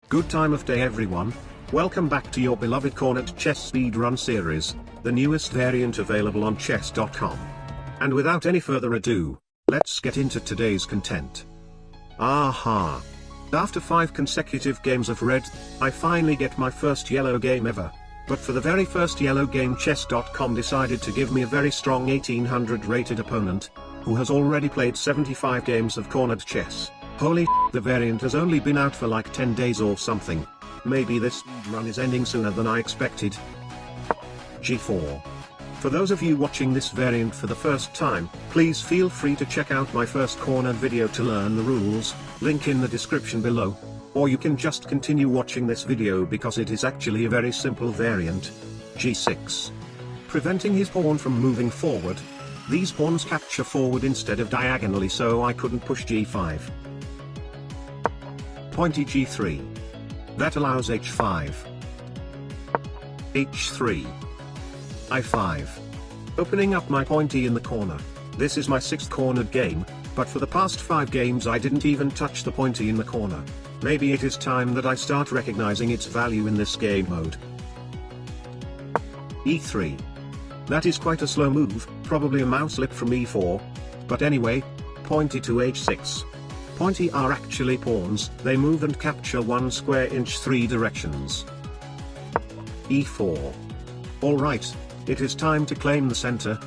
Good time of day everyone, welcome back to your beloved cornered chess speedrun series, the newest variant available on chess.com. And without any further ado, let's get into today's content. Aha! After 5 consecutive games of red, I finally get my first yellow game ever. But for the very first yellow game chess.com decided to give me a very strong 1800 rated opponent, who has already played 75 games of cornered chess. Holy sh**, the variant has only been out for like 10 days or something. Maybe this run is ending sooner than I expected. G4. For those of you watching this variant for the first time, please feel free to check out my first cornered video to learn the rules, link in the description below. Or you can just continue watching this video because it is actually a very simple variant. G6. Preventing his pawn from moving forward. These pawns capture forward instead of diagonally, so I couldn't push G5. Pointy G3. That allows H5. H3. I5. Opening up my pointy in the corner. This is my 6th cornered game, but for the past 5 games I didn't even touch the pointy in the corner. Maybe it is time that I start recognizing its value in this game mode. E3. That is quite a slow move, probably a mouse slip from E4. But anyway, pointy to H6. Pointy are actually pawns, they move and capture 1 square inch 3 directions. E4. Alright, it is time to claim the center.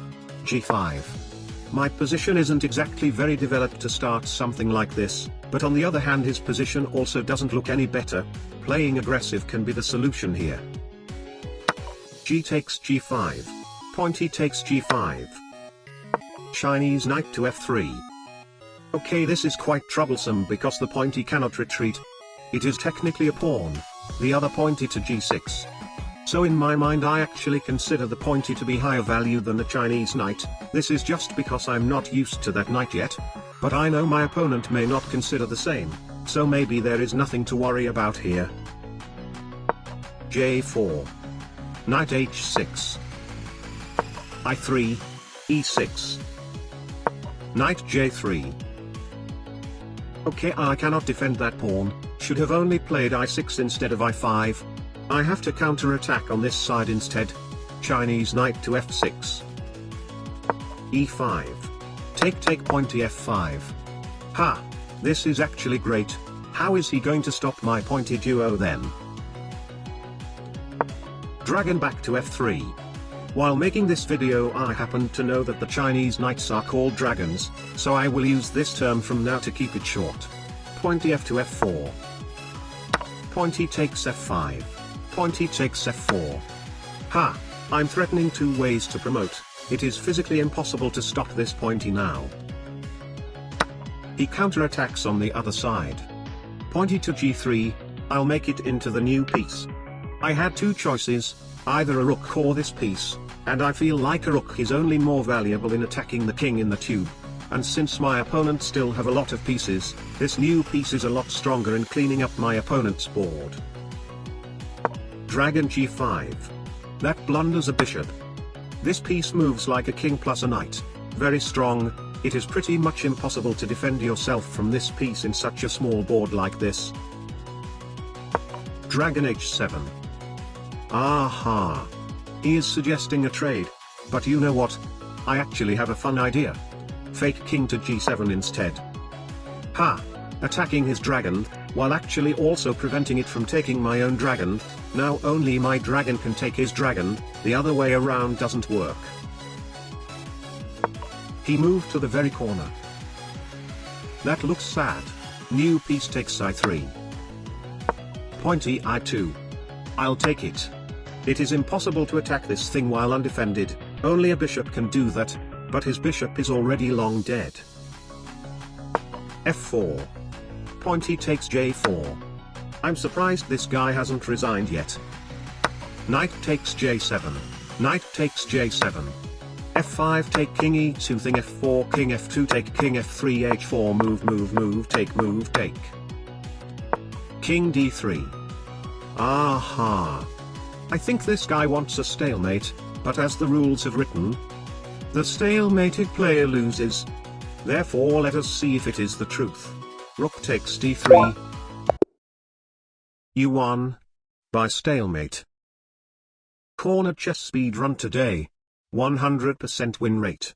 G5. My position isn't exactly very developed to start something like this, but on the other hand his position also doesn't look any better. Playing aggressive can be the solution here. G takes G5. Pointy takes G5. Chinese knight to F3. Okay, this is quite troublesome because the pointy cannot retreat. It is technically a pawn. The other pointy to G6. So in my mind I actually consider the pointy to be higher value than the Chinese knight. This is just because I'm not used to that knight yet. But I know my opponent may not consider the same, so maybe there is nothing to worry about here. J4. Knight H6. I3. E6. Knight J3. Okay, I cannot defend that pawn, should have only played I6 instead of I5. I have to counter-attack on this side instead. Chinese knight to F6. E5. Take pointy F5. Ha! This is actually great. How is he going to stop my pointy duo then? Dragon back to F3. While making this video I happened to know that the Chinese knights are called dragons, so I will use this term from now to keep it short. Pointy F to F4. Pointy takes F5. Pointy takes F4. Ha! I'm threatening 2 ways to promote. It is physically impossible to stop this pointy now. He counterattacks on the other side. Pointy to G3, I'll make it into the new piece. I had 2 choices, either a rook or this piece, and I feel like a rook is only more valuable in attacking the king in the tube. And since my opponent still have a lot of pieces, this new piece is a lot stronger in cleaning up my opponent's board. Dragon G5. That blunders a bishop. This piece moves like a king plus a knight. Very strong. It is pretty much impossible to defend yourself from this piece in such a small board like this. Dragon H7. Aha! He is suggesting a trade. But you know what? I actually have a fun idea. Fake king to G7 instead. Ha! Attacking his dragon, while actually also preventing it from taking my own dragon. Now only my dragon can take his dragon, the other way around doesn't work. He moved to the very corner. That looks sad. New piece takes I3. Pointy I2. I'll take it. It is impossible to attack this thing while undefended, only a bishop can do that, but his bishop is already long dead. F4. Pointy takes J4. I'm surprised this guy hasn't resigned yet. Knight takes J7. Knight takes J7. F5 take king E2 thing F4 king F2 take king F3 H4 move take. King D3. Aha. I think this guy wants a stalemate, but as the rules have written, the stalemated player loses. Therefore let us see if it is the truth. Rook takes D3. You won. By stalemate. Corner chess speedrun today. 100% win rate.